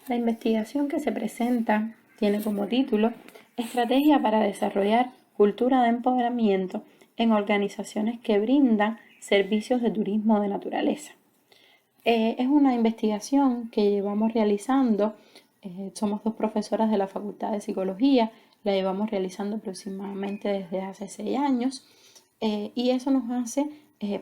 La investigación que se presenta tiene como título Estrategia para desarrollar cultura de empoderamiento en organizaciones que brindan servicios de turismo de naturaleza. Es una investigación que llevamos realizando, somos dos profesoras de la Facultad de Psicología, la llevamos realizando aproximadamente desde hace 6 años y eso nos hace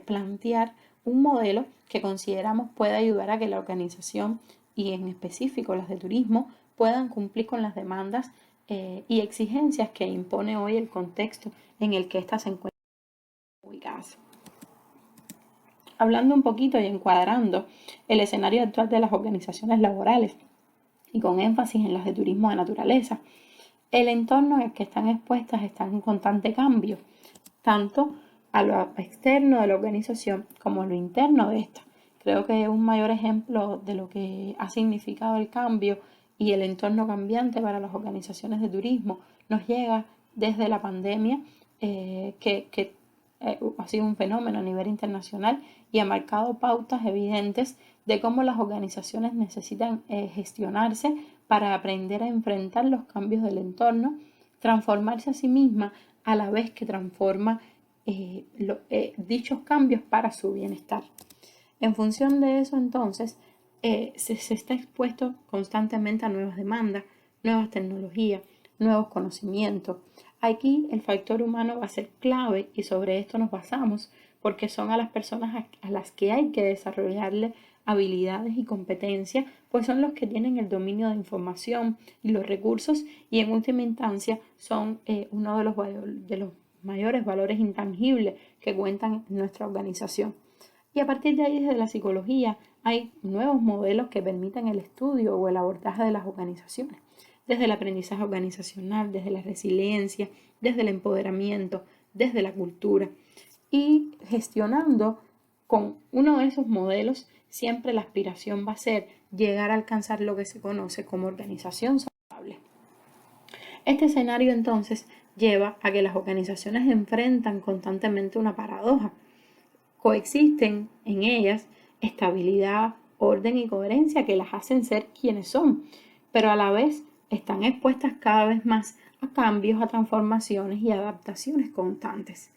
plantear un modelo que consideramos puede ayudar a que la organización y en específico las de turismo puedan cumplir con las demandas y exigencias que impone hoy el contexto en el que éstas se encuentran ubicadas. Hablando un poquito y encuadrando el escenario actual de las organizaciones laborales y con énfasis en las de turismo de naturaleza, el entorno en el que están expuestas está en constante cambio, tanto a lo externo de la organización como a lo interno de esta. Creo que un mayor ejemplo de lo que ha significado el cambio y el entorno cambiante para las organizaciones de turismo nos llega desde la pandemia que ha sido un fenómeno a nivel internacional y ha marcado pautas evidentes de cómo las organizaciones necesitan gestionarse para aprender a enfrentar los cambios del entorno, transformarse a sí misma a la vez que transforma dichos cambios para su bienestar. En función de eso, entonces, se está expuesto constantemente a nuevas demandas, nuevas tecnologías, nuevos conocimientos. Aquí el factor humano va a ser clave y sobre esto nos basamos porque son a las personas a las que hay que desarrollarle habilidades y competencias, pues son los que tienen el dominio de información y los recursos y en última instancia son uno de los mayores valores intangibles que cuentan en nuestra organización. Y a partir de ahí, desde la psicología, hay nuevos modelos que permitan el estudio o el abordaje de las organizaciones, desde el aprendizaje organizacional, desde la resiliencia, desde el empoderamiento, desde la cultura. Y gestionando con uno de esos modelos, siempre la aspiración va a ser llegar a alcanzar lo que se conoce como organización saludable. Este escenario entonces lleva a que las organizaciones enfrentan constantemente una paradoja. Coexisten en ellas estabilidad, orden y coherencia que las hacen ser quienes son, pero a la vez están expuestas cada vez más a cambios, a transformaciones y adaptaciones constantes.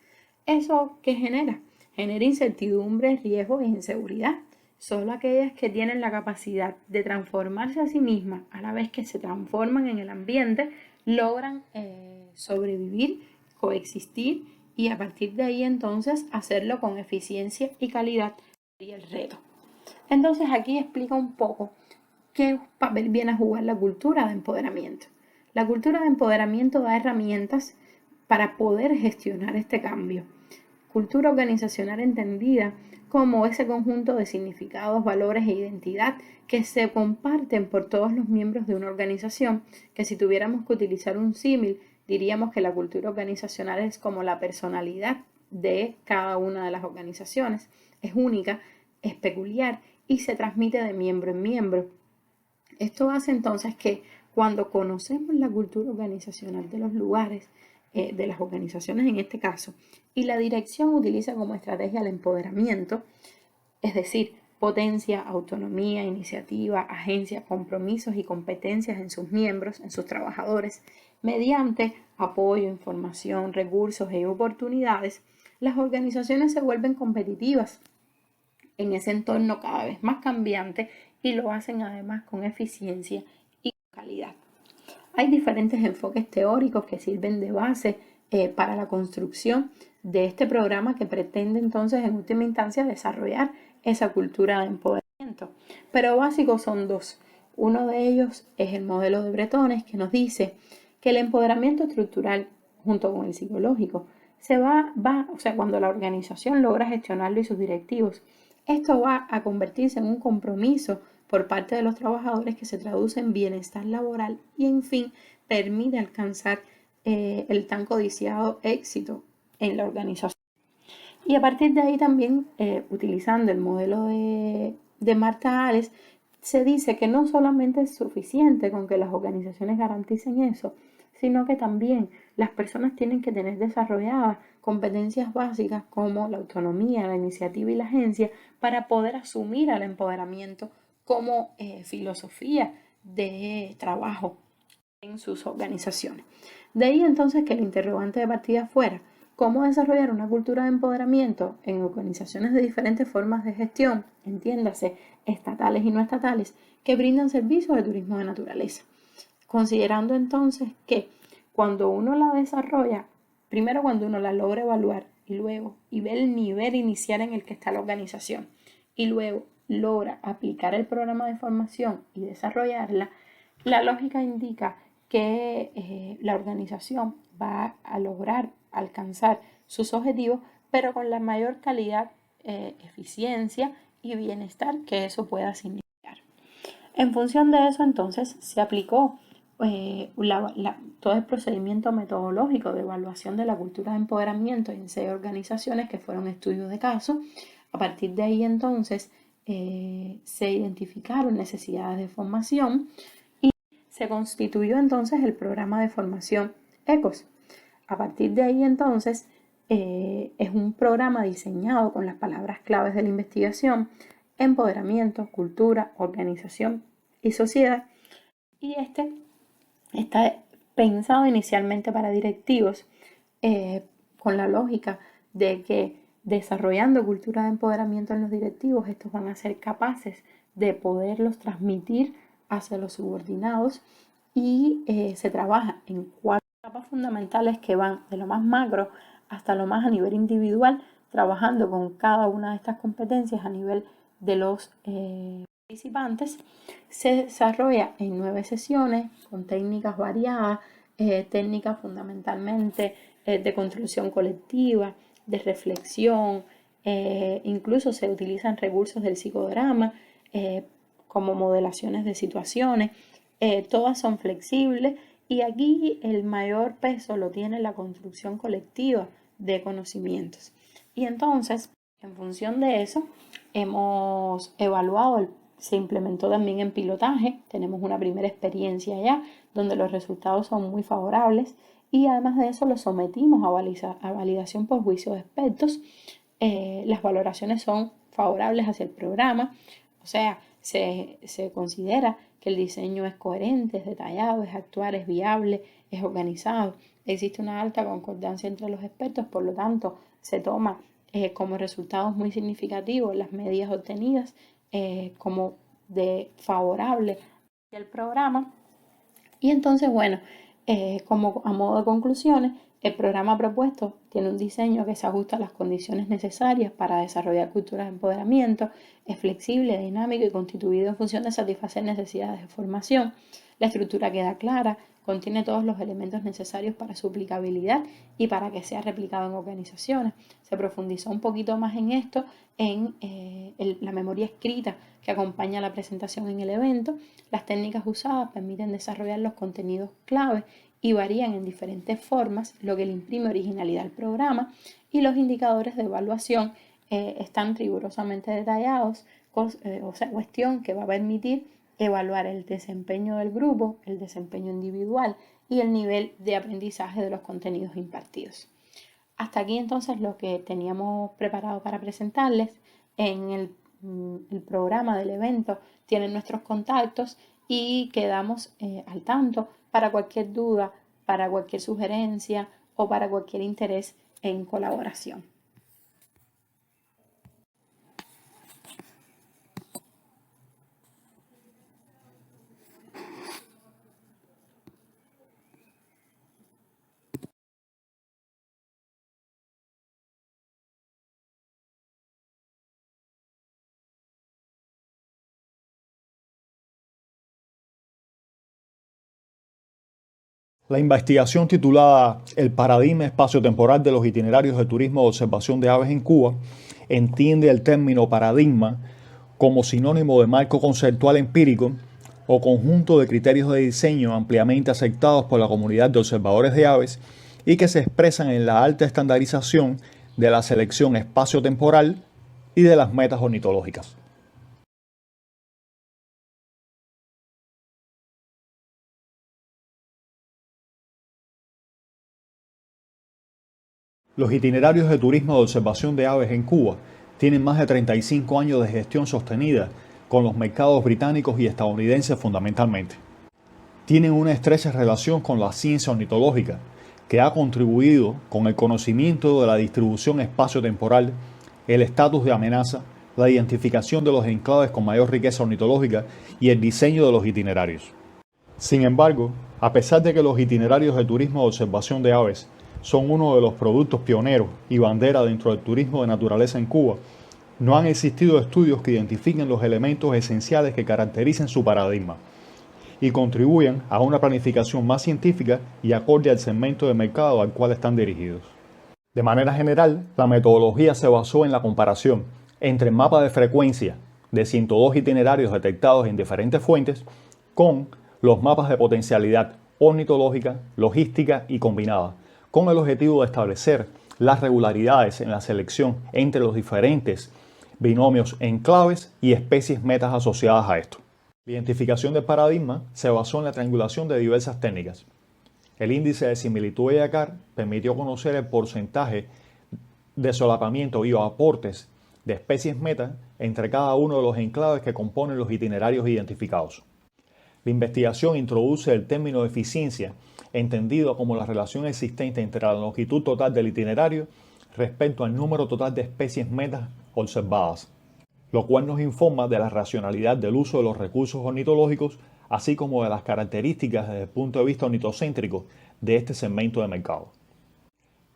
¿Eso qué genera? Genera incertidumbre, riesgo e inseguridad. Solo aquellas que tienen la capacidad de transformarse a sí mismas a la vez que se transforman en el ambiente logran sobrevivir, coexistir y a partir de ahí entonces hacerlo con eficiencia y calidad y el reto. Entonces aquí explica un poco qué papel viene a jugar la cultura de empoderamiento. La cultura de empoderamiento da herramientas para poder gestionar este cambio. Cultura organizacional entendida como ese conjunto de significados, valores e identidad que se comparten por todos los miembros de una organización, que si tuviéramos que utilizar un símil, diríamos que la cultura organizacional es como la personalidad de cada una de las organizaciones. Es única, es peculiar y se transmite de miembro en miembro. Esto hace entonces que cuando conocemos la cultura organizacional de los lugares, de las organizaciones en este caso, y la dirección utiliza como estrategia el empoderamiento, es decir, potencia, autonomía, iniciativa, agencia, compromisos y competencias en sus miembros, en sus trabajadores, mediante apoyo, información, recursos y oportunidades, las organizaciones se vuelven competitivas en ese entorno cada vez más cambiante y lo hacen además con eficiencia y calidad. Hay diferentes enfoques teóricos que sirven de base para la construcción de este programa que pretende entonces en última instancia desarrollar esa cultura de empoderamiento. Pero básicos son dos. Uno de ellos es el modelo de Bretones que nos dice que el empoderamiento estructural junto con el psicológico cuando la organización logra gestionarlo y sus directivos, esto va a convertirse en un compromiso por parte de los trabajadores que se traduce en bienestar laboral y en fin permite alcanzar el tan codiciado éxito en la organización. Y a partir de ahí también, utilizando el modelo de Marta Ales, se dice que no solamente es suficiente con que las organizaciones garanticen eso, sino que también las personas tienen que tener desarrolladas competencias básicas como la autonomía, la iniciativa y la agencia para poder asumir el empoderamiento como filosofía de trabajo en sus organizaciones. De ahí entonces que el interrogante de partida fuera: ¿cómo desarrollar una cultura de empoderamiento en organizaciones de diferentes formas de gestión, entiéndase, estatales y no estatales, que brindan servicios de turismo de naturaleza? Considerando entonces que cuando uno la desarrolla, primero cuando uno la logra evaluar y ve el nivel inicial en el que está la organización, y luego logra aplicar el programa de formación y desarrollarla, la lógica indica que la organización va a lograr alcanzar sus objetivos, pero con la mayor calidad, eficiencia y bienestar que eso pueda significar. En función de eso, entonces, se aplicó todo el procedimiento metodológico de evaluación de la cultura de empoderamiento en 6 organizaciones que fueron estudios de caso. A partir de ahí, entonces, se identificaron necesidades de formación y se constituyó entonces el programa de formación ECOS. A partir de ahí, entonces, es un programa diseñado con las palabras claves de la investigación: empoderamiento, cultura, organización y sociedad. Y este está pensado inicialmente para directivos, con la lógica de que desarrollando cultura de empoderamiento en los directivos, estos van a ser capaces de poderlos transmitir hacia los subordinados, y se trabaja en 4 etapas fundamentales que van de lo más macro hasta lo más a nivel individual, trabajando con cada una de estas competencias a nivel de los participantes. Se desarrolla en 9 sesiones con técnicas variadas, técnicas fundamentalmente de construcción colectiva, de reflexión, incluso se utilizan recursos del psicodrama como modelaciones de situaciones. Todas son flexibles, y aquí el mayor peso lo tiene la construcción colectiva de conocimientos. Y entonces, en función de eso, hemos evaluado, se implementó también en pilotaje, tenemos una primera experiencia ya donde los resultados son muy favorables, y además de eso lo sometimos a validación por juicio de expertos. Las valoraciones son favorables hacia el programa, o sea, se considera que el diseño es coherente, es detallado, es actual, es viable, es organizado. Existe una alta concordancia entre los expertos, por lo tanto, se toma como resultados muy significativos las medidas obtenidas como de favorable al programa. Y entonces, bueno, como a modo de conclusiones, el programa propuesto tiene un diseño que se ajusta a las condiciones necesarias para desarrollar culturas de empoderamiento, es flexible, dinámico y constituido en función de satisfacer necesidades de formación. La estructura queda clara, contiene todos los elementos necesarios para su aplicabilidad y para que sea replicado en organizaciones. Se profundizó un poquito más en esto en la memoria escrita que acompaña la presentación en el evento. Las técnicas usadas permiten desarrollar los contenidos clave y varían en diferentes formas, lo que le imprime originalidad al programa, y los indicadores de evaluación están rigurosamente detallados, cuestión que va a permitir evaluar el desempeño del grupo, el desempeño individual y el nivel de aprendizaje de los contenidos impartidos. Hasta aquí entonces lo que teníamos preparado para presentarles. En el programa del evento tienen nuestros contactos y quedamos al tanto para cualquier duda, para cualquier sugerencia o para cualquier interés en colaboración. La investigación titulada El paradigma espaciotemporal de los itinerarios de turismo de observación de aves en Cuba entiende el término paradigma como sinónimo de marco conceptual empírico o conjunto de criterios de diseño ampliamente aceptados por la comunidad de observadores de aves y que se expresan en la alta estandarización de la selección espaciotemporal y de las metas ornitológicas. Los itinerarios de turismo de observación de aves en Cuba tienen más de 35 años de gestión sostenida con los mercados británicos y estadounidenses fundamentalmente. Tienen una estrecha relación con la ciencia ornitológica, que ha contribuido con el conocimiento de la distribución espacio-temporal, el estatus de amenaza, la identificación de los enclaves con mayor riqueza ornitológica y el diseño de los itinerarios. Sin embargo, a pesar de que los itinerarios de turismo de observación de aves son uno de los productos pioneros y bandera dentro del turismo de naturaleza en Cuba, no han existido estudios que identifiquen los elementos esenciales que caracterizan su paradigma y contribuyan a una planificación más científica y acorde al segmento de mercado al cual están dirigidos. De manera general, la metodología se basó en la comparación entre el mapa de frecuencia de 102 itinerarios detectados en diferentes fuentes con los mapas de potencialidad ornitológica, logística y combinada, con el objetivo de establecer las regularidades en la selección entre los diferentes binomios enclaves y especies metas asociadas a esto. La identificación del paradigma se basó en la triangulación de diversas técnicas. El índice de similitud de Yakar permitió conocer el porcentaje de solapamiento y o aportes de especies meta entre cada uno de los enclaves que componen los itinerarios identificados. La investigación introduce el término de eficiencia, entendido como la relación existente entre la longitud total del itinerario respecto al número total de especies metas observadas, lo cual nos informa de la racionalidad del uso de los recursos ornitológicos, así como de las características desde el punto de vista ornitocéntrico de este segmento de mercado.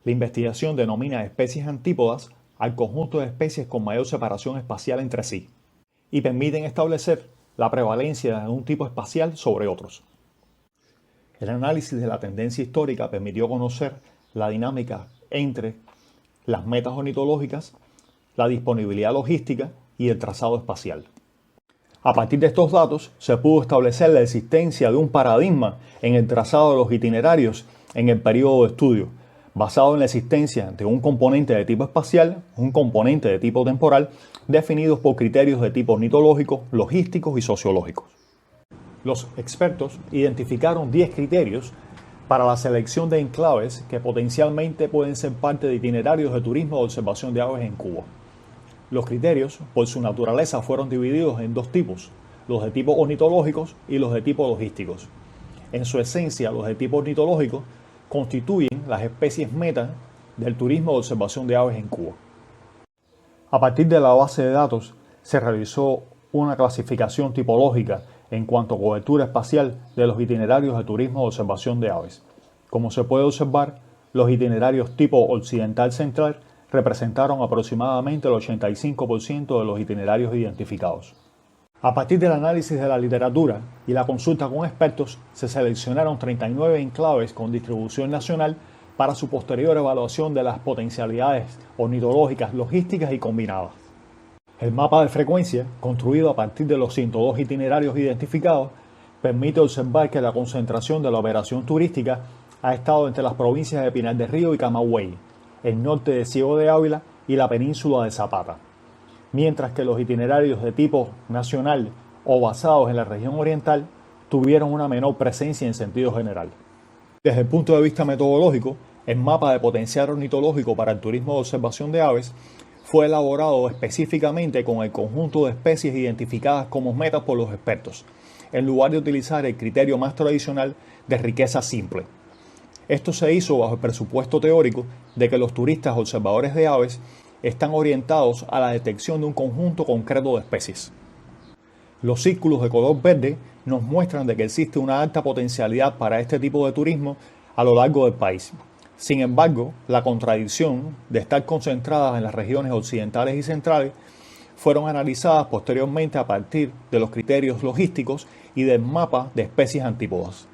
La investigación denomina especies antípodas al conjunto de especies con mayor separación espacial entre sí, y permiten establecer la prevalencia de un tipo espacial sobre otros. El análisis de la tendencia histórica permitió conocer la dinámica entre las metas ornitológicas, la disponibilidad logística y el trazado espacial. A partir de estos datos, se pudo establecer la existencia de un paradigma en el trazado de los itinerarios en el periodo de estudio, basado en la existencia de un componente de tipo espacial, un componente de tipo temporal, definidos por criterios de tipo ornitológico, logísticos y sociológicos. Los expertos identificaron 10 criterios para la selección de enclaves que potencialmente pueden ser parte de itinerarios de turismo o observación de aves en Cuba. Los criterios, por su naturaleza, fueron divididos en dos tipos, los de tipo ornitológicos y los de tipo logísticos. En su esencia, los de tipo ornitológico constituyen las especies meta del turismo de observación de aves en Cuba. A partir de la base de datos, se realizó una clasificación tipológica en cuanto a cobertura espacial de los itinerarios de turismo de observación de aves. Como se puede observar, los itinerarios tipo occidental central representaron aproximadamente el 85% de los itinerarios identificados. A partir del análisis de la literatura y la consulta con expertos, se seleccionaron 39 enclaves con distribución nacional para su posterior evaluación de las potencialidades ornitológicas, logísticas y combinadas. El mapa de frecuencia, construido a partir de los 102 itinerarios identificados, permite observar que la concentración de la operación turística ha estado entre las provincias de Pinar del Río y Camagüey, el norte de Ciego de Ávila y la península de Zapata, mientras que los itinerarios de tipo nacional o basados en la región oriental tuvieron una menor presencia en sentido general. Desde el punto de vista metodológico, el mapa de potencial ornitológico para el turismo de observación de aves fue elaborado específicamente con el conjunto de especies identificadas como metas por los expertos, en lugar de utilizar el criterio más tradicional de riqueza simple. Esto se hizo bajo el presupuesto teórico de que los turistas observadores de aves están orientados a la detección de un conjunto concreto de especies. Los círculos de color verde nos muestran de que existe una alta potencialidad para este tipo de turismo a lo largo del país. Sin embargo, la contradicción de estar concentradas en las regiones occidentales y centrales fueron analizadas posteriormente a partir de los criterios logísticos y del mapa de especies antípodas.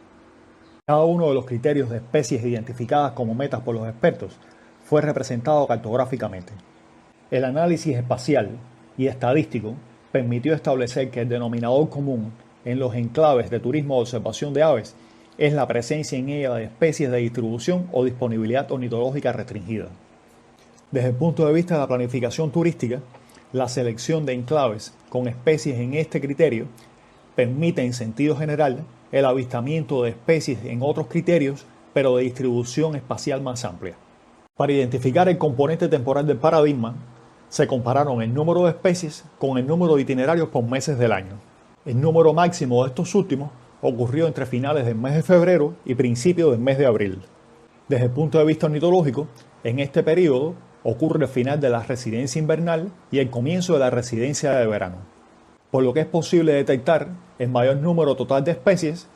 Cada uno de los criterios de especies identificadas como metas por los expertos fue representado cartográficamente. El análisis espacial y estadístico permitió establecer que el denominador común en los enclaves de turismo de observación de aves es la presencia en ella de especies de distribución o disponibilidad ornitológica restringida. Desde el punto de vista de la planificación turística, la selección de enclaves con especies en este criterio permite en sentido general el avistamiento de especies en otros criterios, pero de distribución espacial más amplia. Para identificar el componente temporal del paradigma, Se compararon el número de especies con el número de itinerarios por meses del año. El número máximo de estos últimos ocurrió entre finales del mes de febrero y principios del mes de abril. Desde el punto de vista ornitológico, en este periodo ocurre el final de la residencia invernal y el comienzo de la residencia de verano, por lo que es posible detectar el mayor número total de especies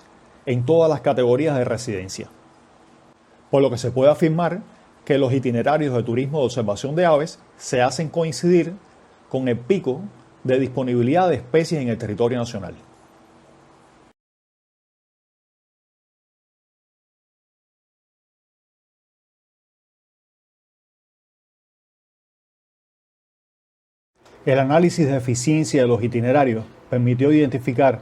en todas las categorías de residencia. Por lo que se puede afirmar que los itinerarios de turismo de observación de aves se hacen coincidir con el pico de disponibilidad de especies en el territorio nacional. El análisis de eficiencia de los itinerarios permitió identificar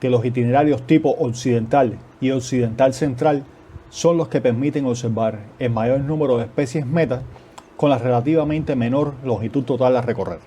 que los itinerarios tipo occidental y occidental central son los que permiten observar el mayor número de especies meta con la relativamente menor longitud total a recorrer.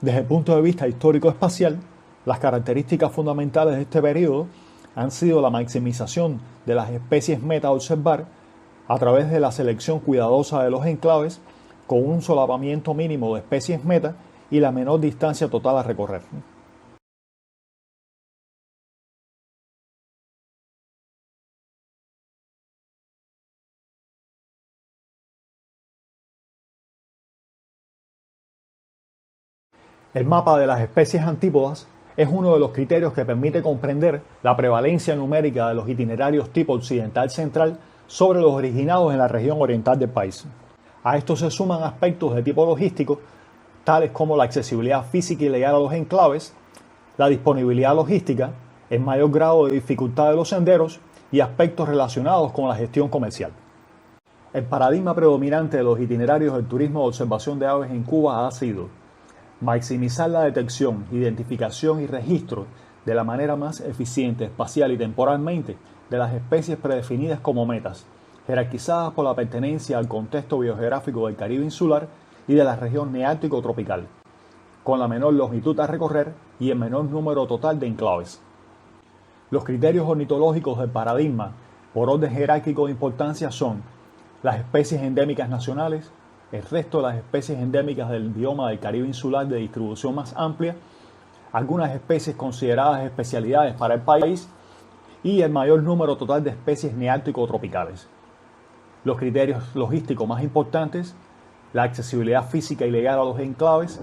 Desde el punto de vista histórico-espacial, las características fundamentales de este periodo han sido la maximización de las especies meta a observar a través de la selección cuidadosa de los enclaves con un solapamiento mínimo de especies meta y la menor distancia total a recorrer. El mapa de las especies antípodas es uno de los criterios que permite comprender la prevalencia numérica de los itinerarios tipo occidental central sobre los originados en la región oriental del país. A esto se suman aspectos de tipo logístico, tales como la accesibilidad física y legal a los enclaves, la disponibilidad logística, el mayor grado de dificultad de los senderos y aspectos relacionados con la gestión comercial. El paradigma predominante de los itinerarios del turismo de observación de aves en Cuba ha sido maximizar la detección, identificación y registro de la manera más eficiente espacial y temporalmente de las especies predefinidas como metas, jerarquizadas por la pertenencia al contexto biogeográfico del Caribe insular y de la región neártico-tropical, con la menor longitud a recorrer y el menor número total de enclaves. Los criterios ornitológicos del paradigma por orden jerárquico de importancia son las especies endémicas nacionales, el resto de las especies endémicas del bioma del Caribe insular de distribución más amplia, algunas especies consideradas especialidades para el país y el mayor número total de especies neártico-tropicales. Los criterios logísticos más importantes, la accesibilidad física y legal a los enclaves,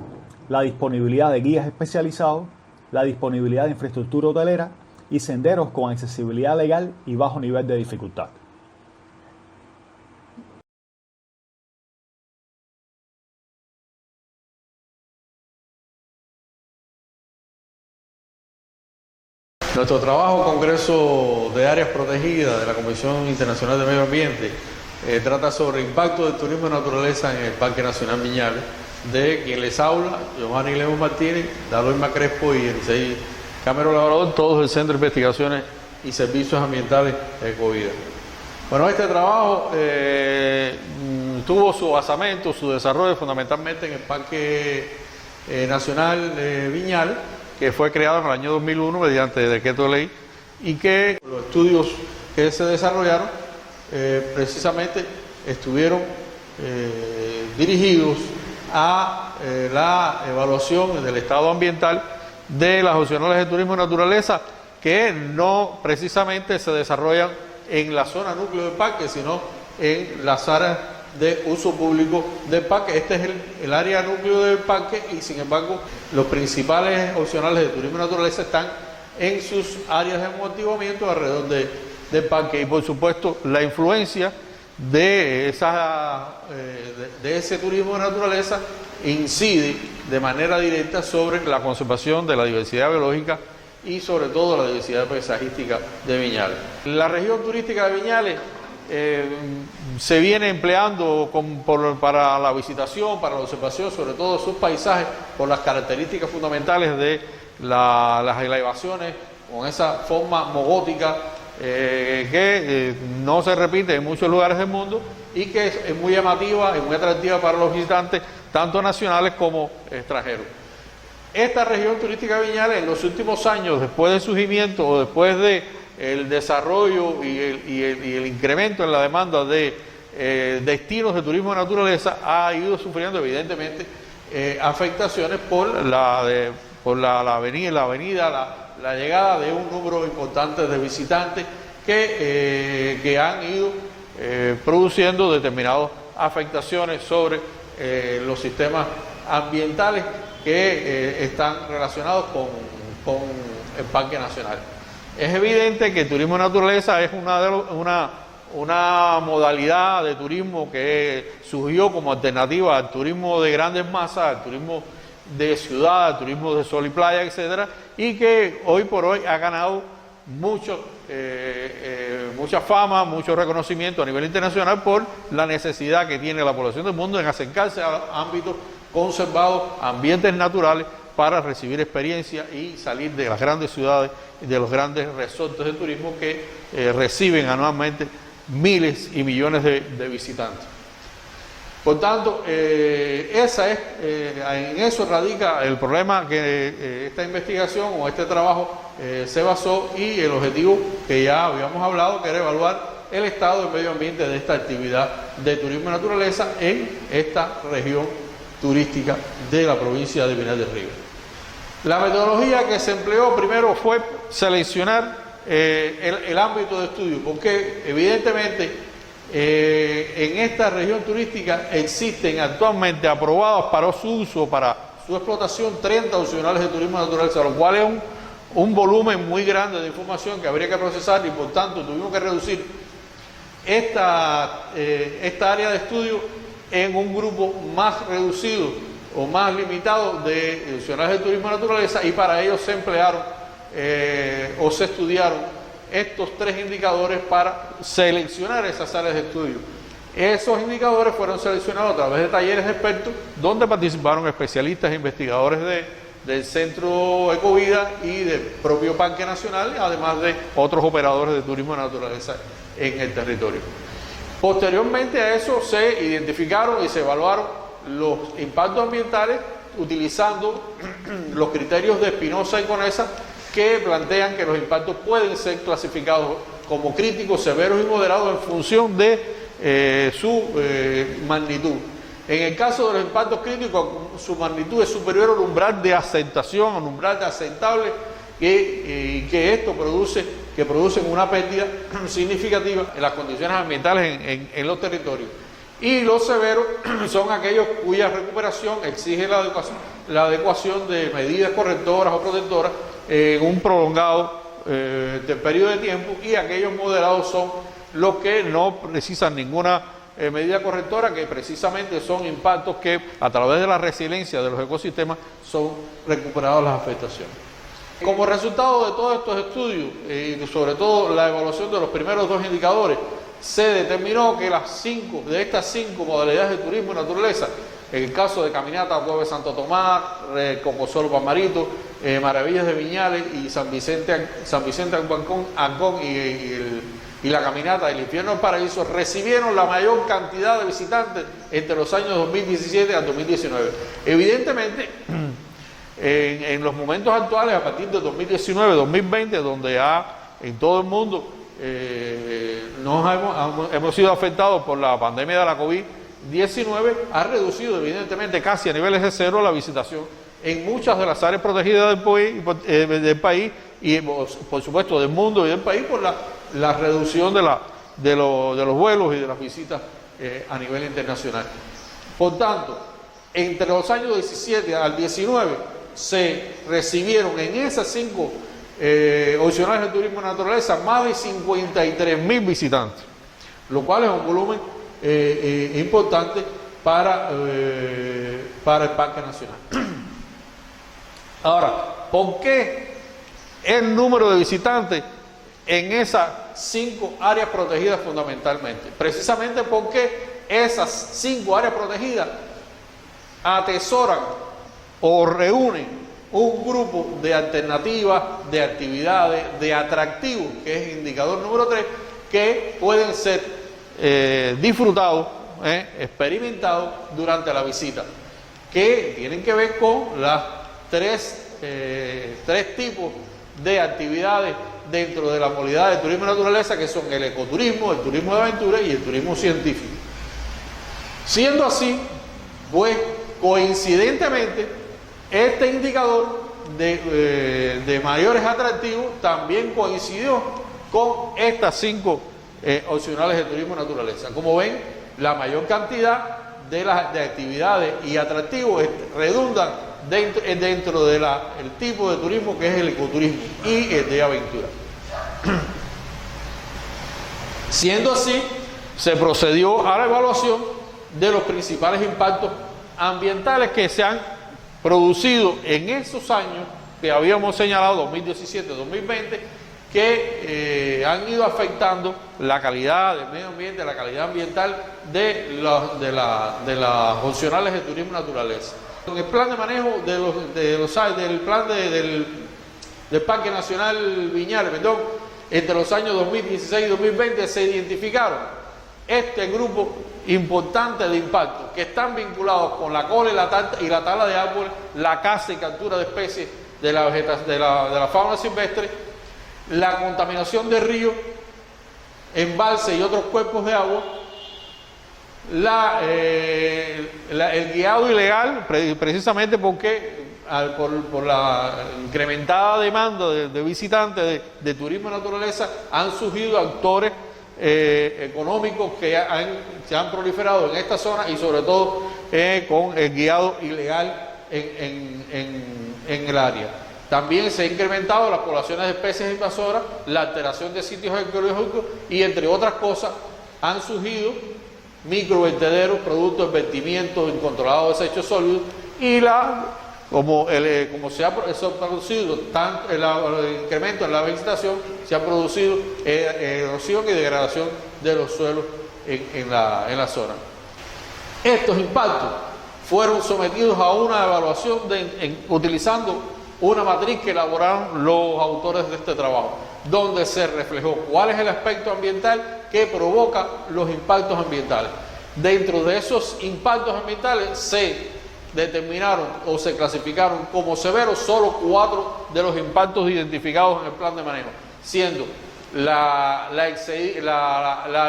la disponibilidad de guías especializados, la disponibilidad de infraestructura hotelera y senderos con accesibilidad legal y bajo nivel de dificultad. Nuestro trabajo, Congreso de Áreas Protegidas de la Comisión Internacional de Medio Ambiente, trata sobre el impacto del turismo de naturaleza en el Parque Nacional Viñales, de quien les habla, Giovanni Lemos Martínez, Dalma Crespo y Elisei Camero Labrador, todos del Centro de Investigaciones y Servicios Ambientales de Ecovida. Bueno, este trabajo tuvo su basamento, su desarrollo fundamentalmente en el Parque Nacional Viñales, que fue creado en el año 2001 mediante decreto de ley y que los estudios que se desarrollaron precisamente estuvieron dirigidos a la evaluación del estado ambiental de las opcionales de turismo y naturaleza que no precisamente se desarrollan en la zona núcleo del parque, sino en las áreas de uso público del parque. Este es el área núcleo del parque y sin embargo los principales opcionales de turismo y naturaleza están en sus áreas de amortiguamiento alrededor del parque y por supuesto la influencia de ese turismo de naturaleza incide de manera directa sobre la conservación de la diversidad biológica y sobre todo la diversidad paisajística de Viñales. La región turística de Viñales se viene empleando para la visitación, para la observación, sobre todo sus paisajes, por las características fundamentales de las elevaciones, con esa forma mogótica que no se repite en muchos lugares del mundo y que es muy llamativa y muy atractiva para los visitantes, tanto nacionales como extranjeros. Esta región turística de Viñales en los últimos años, después del surgimiento o después del desarrollo y el incremento en la demanda de destinos de turismo de naturaleza, ha ido sufriendo evidentemente afectaciones por la llegada de un número importante de visitantes que han ido produciendo determinadas afectaciones sobre los sistemas ambientales que están relacionados con el Parque Nacional. Es evidente que el turismo de naturaleza es una modalidad de turismo que surgió como alternativa al turismo de grandes masas, al turismo de ciudad, al turismo de sol y playa, etcétera, y que hoy por hoy ha ganado mucha fama, mucho reconocimiento a nivel internacional por la necesidad que tiene la población del mundo en acercarse a ámbitos conservados, ambientes naturales, para recibir experiencia y salir de las grandes ciudades y de los grandes resortes de turismo que reciben anualmente miles y millones de visitantes. Por tanto, en eso radica el problema que esta investigación o este trabajo se basó, y el objetivo que ya habíamos hablado, que era evaluar el estado del medio ambiente de esta actividad de turismo y naturaleza en esta región turística de la provincia de Pinar del Río. La metodología que se empleó primero fue seleccionar el ámbito de estudio, porque evidentemente en esta región turística existen actualmente aprobados para su uso, para su explotación, 30 opcionales de turismo de naturaleza, lo cual es un volumen muy grande de información que habría que procesar, y por tanto tuvimos que reducir esta área de estudio en un grupo más reducido o más limitado de opcionales de turismo de naturaleza, y para ello se emplearon o se estudiaron estos 3 indicadores para seleccionar esas áreas de estudio. Esos indicadores fueron seleccionados a través de talleres de expertos, donde participaron especialistas e investigadores del Centro Ecovida y del propio Parque Nacional, además de otros operadores de turismo de naturaleza en el territorio. Posteriormente a eso se identificaron y se evaluaron los impactos ambientales utilizando los criterios de Espinosa y Conesa, que plantean que los impactos pueden ser clasificados como críticos, severos y moderados en función de su magnitud. En el caso de los impactos críticos, su magnitud es superior al umbral de aceptación, al umbral de aceptable, que esto producen una pérdida significativa en las condiciones ambientales en los territorios. Y los severos son aquellos cuya recuperación exige la adecuación de medidas correctoras o protectoras en un prolongado periodo de tiempo, y aquellos moderados son los que no precisan ninguna medida correctora, que precisamente son impactos que a través de la resiliencia de los ecosistemas son recuperadas las afectaciones. Como resultado de todos estos estudios y sobre todo la evaluación de los primeros 2 indicadores, se determinó que de estas 5 modalidades de turismo y naturaleza, en el caso de caminata, Cueva de Santo Tomás, Cocosolo Palmarito, Maravillas de Viñales y San Vicente Ancón y la caminata del Infierno al Paraíso, recibieron la mayor cantidad de visitantes entre los años 2017 al 2019. Evidentemente, en los momentos actuales, a partir de 2019-2020, donde en todo el mundo hemos sido afectados por la pandemia de la COVID-19, ha reducido evidentemente casi a niveles de cero la visitación en muchas de las áreas protegidas del país y por supuesto del mundo y del país, por la reducción de los vuelos y de las visitas a nivel internacional. Por tanto, entre los años 17 al 19 se recibieron en esas 5 opcionales de turismo de naturaleza más de 53.000 visitantes, lo cual es un volumen importante para el Parque Nacional. Ahora, ¿por qué el número de visitantes en esas 5 áreas protegidas fundamentalmente? Precisamente porque esas 5 áreas protegidas atesoran o reúnen un grupo de alternativas, de actividades, de atractivos, que es el indicador número 3, que pueden ser disfrutados, experimentados durante la visita, que tienen que ver con las tres tipos de actividades dentro de la modalidad de turismo y naturaleza, que son el ecoturismo, el turismo de aventura y el turismo científico. Siendo así, pues coincidentemente, este indicador de mayores atractivos también coincidió con estas 5 opcionales de turismo y naturaleza. Como ven, la mayor cantidad de actividades y atractivos redundan dentro del tipo de turismo que es el ecoturismo y el de aventura. Siendo así, se procedió a la evaluación de los principales impactos ambientales que se han producido en esos años que habíamos señalado, 2017-2020, que han ido afectando la calidad del medio ambiente, la calidad ambiental de las opcionales de turismo y naturaleza. En el plan de manejo del Parque Nacional Viñales, entre los años 2016 y 2020 se identificaron este grupo importante de impactos que están vinculados con la cola y la tala de árboles, la caza y captura de especies de la fauna silvestre, la contaminación de ríos, embalses y otros cuerpos de agua, el guiado ilegal, precisamente porque por la incrementada demanda de visitantes de turismo y naturaleza han surgido actores económicos que se han proliferado en esta zona y sobre todo con el guiado ilegal en el área. También se han incrementado las poblaciones de especies invasoras, la alteración de sitios arqueológicos y entre otras cosas han surgido microvertederos, productos de vertimientos incontrolados de desechos sólidos y como se ha producido tanto el incremento en la vegetación, se ha producido erosión y degradación de los suelos en la zona. Estos impactos fueron sometidos a una evaluación utilizando una matriz que elaboraron los autores de este trabajo, donde se reflejó cuál es el aspecto ambiental que provoca los impactos ambientales. Dentro de esos impactos ambientales se determinaron o se clasificaron como severos solo 4 de los impactos identificados en el plan de manejo, siendo la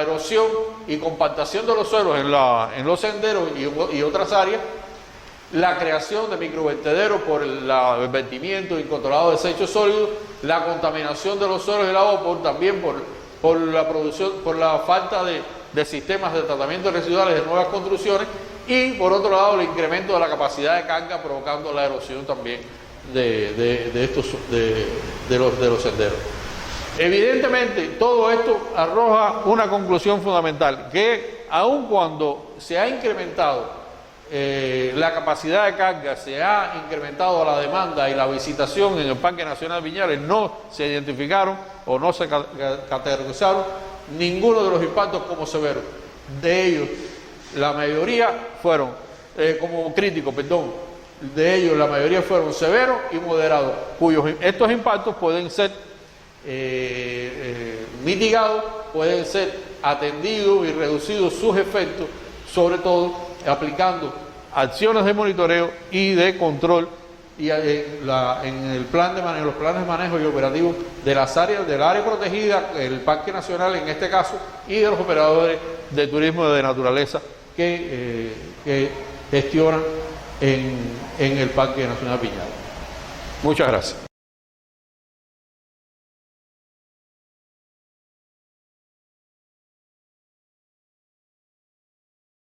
erosión y compactación de los suelos en los senderos y otras áreas, la creación de microvertederos por el vertimiento incontrolado de desechos sólidos, la contaminación de los suelos y el agua también por la falta de sistemas de tratamiento residuales de nuevas construcciones y por otro lado el incremento de la capacidad de carga provocando la erosión también de los senderos. Evidentemente todo esto arroja una conclusión fundamental, que aun cuando se ha incrementado la capacidad de carga, se ha incrementado la demanda y la visitación en el Parque Nacional Viñales, no se identificaron o no se categorizaron ninguno de los impactos como severos. De ellos, la mayoría fueron como críticos, de ellos la mayoría fueron severos y moderados, estos impactos pueden ser mitigados, pueden ser atendidos y reducidos sus efectos, sobre todo aplicando acciones de monitoreo y de control y en los planes de manejo y operativos de las áreas del área protegida, el Parque Nacional en este caso, y de los operadores de turismo de naturaleza que gestionan en el Parque Nacional Viñales. Muchas gracias.